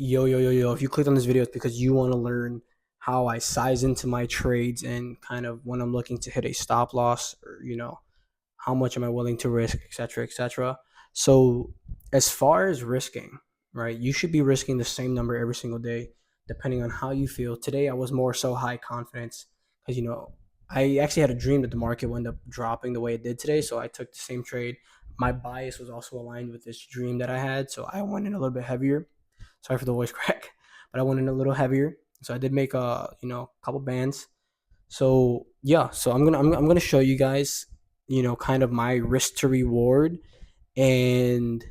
Yo. If you clicked on this video, it's because you want to learn how I size into my trades and kind of when I'm looking to hit a stop loss or, how much am I willing to risk, etc., etc. So, as far as risking, right, you should be risking the same number every single day, depending on how you feel. Today, I was more so high confidence because, I actually had a dream that the market would end up dropping the way it did today. So, I took the same trade. My bias was also aligned with this dream that I had. So, I went in a little bit heavier. Sorry for the voice crack, but I went in a little heavier. So I did make a couple bands. So yeah, so I'm gonna show you guys, kind of my risk to reward and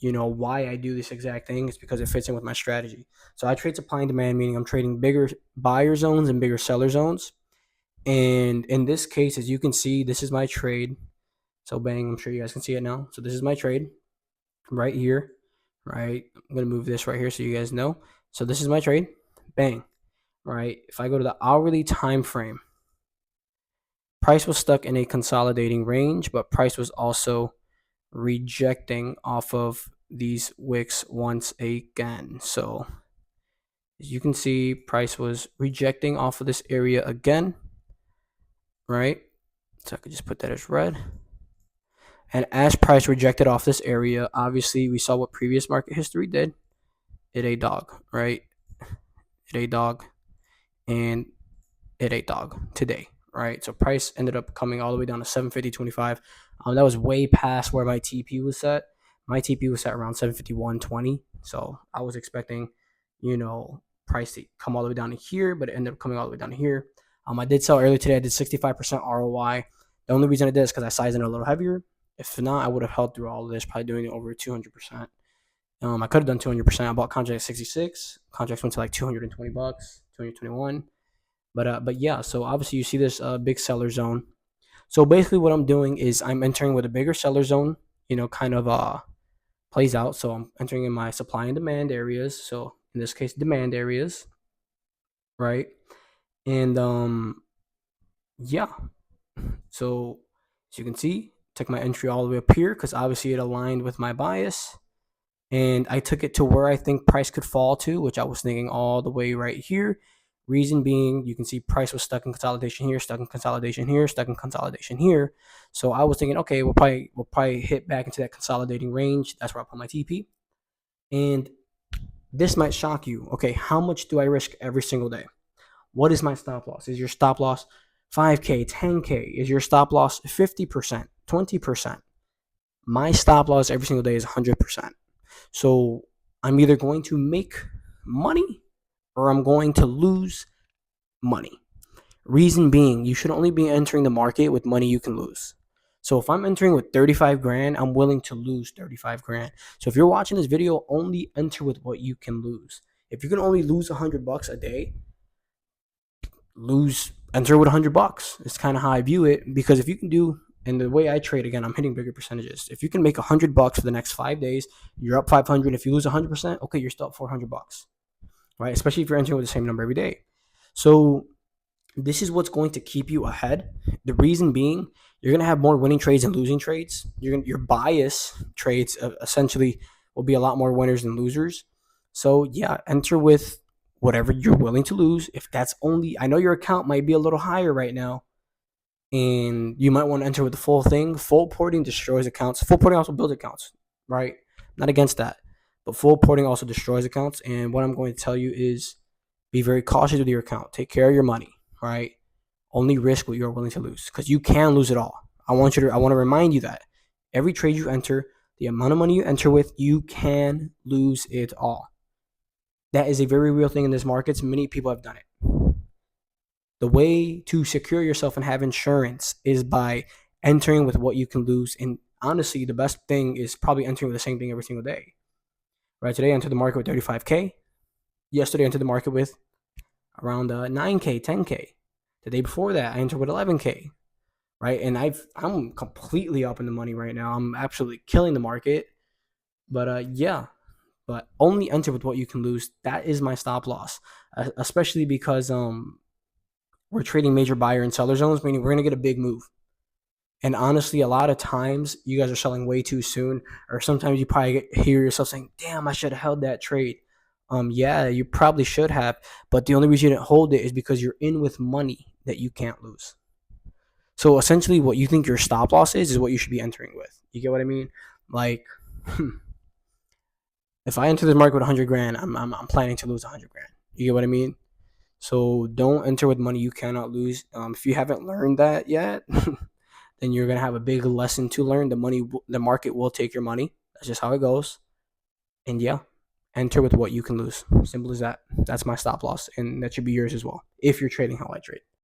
why I do this exact thing is because it fits in with my strategy. So I trade supply and demand, meaning I'm trading bigger buyer zones and bigger seller zones. And in this case, as you can see, this is my trade. So bang, I'm sure you guys can see it now. So this is my trade right here, right? I'm gonna move this right here so you guys know. So this is my trade. Bang. Right. If I go to the hourly time frame, price was stuck in a consolidating range, but price was also rejecting off of these wicks once again. So as you can see, price was rejecting off of this area again, right? So I could just put that as red. And as price rejected off this area, obviously we saw what previous market history did. It a dog, right? It a dog, and it a dog today, right? So price ended up coming all the way down to 750.25. That was way past where my TP was set. My TP was set around 751.20. So I was expecting, price to come all the way down to here, but it ended up coming all the way down to here. I did sell earlier today. I did 65% ROI. The only reason I did is because I sized in a little heavier. If not, I would have held through all of this, probably doing it over 200%. I could have done 200%. I bought contract at 66. Contracts went to like 220 bucks, 221. But yeah, so obviously you see this big seller zone. So basically what I'm doing is I'm entering with a bigger seller zone, kind of plays out. So I'm entering in my supply and demand areas. So in this case, demand areas, right? And yeah. So as you can see, took my entry all the way up here because obviously it aligned with my bias. And I took it to where I think price could fall to, which I was thinking all the way right here. Reason being, you can see price was stuck in consolidation here, stuck in consolidation here, stuck in consolidation here. So I was thinking, okay, we'll probably hit back into that consolidating range. That's where I put my TP. And this might shock you. Okay, how much do I risk every single day? What is my stop loss? Is your stop loss 5K, 10K? Is your stop loss 50%, 20%? My stop loss every single day is 100%. So I'm either going to make money or I'm going to lose money. Reason being, you should only be entering the market with money you can lose. So if I'm entering with 35 grand, I'm willing to lose 35 grand. So if you're watching this video, only enter with what you can lose. If you can only lose 100 bucks a day, enter with 100 bucks. It's kind of how I view it, because if you can do, and the way I trade, again, I'm hitting bigger percentages. If you can make 100 bucks for the next 5 days, you're up 500. If you lose 100%, okay, you're still up 400 bucks, right? Especially if you're entering with the same number every day. So this is what's going to keep you ahead. The reason being, you're going to have more winning trades and losing trades. Your bias trades essentially will be a lot more winners than losers. So yeah, enter with whatever you're willing to lose. If that's only, I know your account might be a little higher right now, and you might want to enter with the full thing. Full porting destroys accounts. Full porting also builds accounts, right? Not against that, but full porting also destroys accounts. And what I'm going to tell you is be very cautious with your account. Take care of your money, right? Only risk what you're willing to lose, because you can lose it all. I want to remind you that every trade you enter, the amount of money you enter with, you can lose it all. That is a very real thing in this market. Many people have done it. The way to secure yourself and have insurance is by entering with what you can lose. And honestly, the best thing is probably entering with the same thing every single day. Right? Today I entered the market with 35K. Yesterday I entered the market with around 9K, 10K. The day before that I entered with 11K. Right? And I'm completely up in the money right now. I'm absolutely killing the market. But yeah. But only enter with what you can lose. That is my stop loss, especially because we're trading major buyer and seller zones, meaning we're going to get a big move. And honestly, a lot of times you guys are selling way too soon, or sometimes you probably hear yourself saying, damn, I should have held that trade. Yeah, you probably should have, but the only reason you didn't hold it is because you're in with money that you can't lose. So essentially, what you think your stop loss is what you should be entering with. You get what I mean? Like, if I enter the market with 100 grand, I'm planning to lose 100 grand. You get what I mean? So don't enter with money you cannot lose. If you haven't learned that yet, then you're gonna have a big lesson to learn. The market will take your money. That's just how it goes. And yeah, enter with what you can lose. Simple as that. That's my stop loss, and that should be yours as well if you're trading how I trade.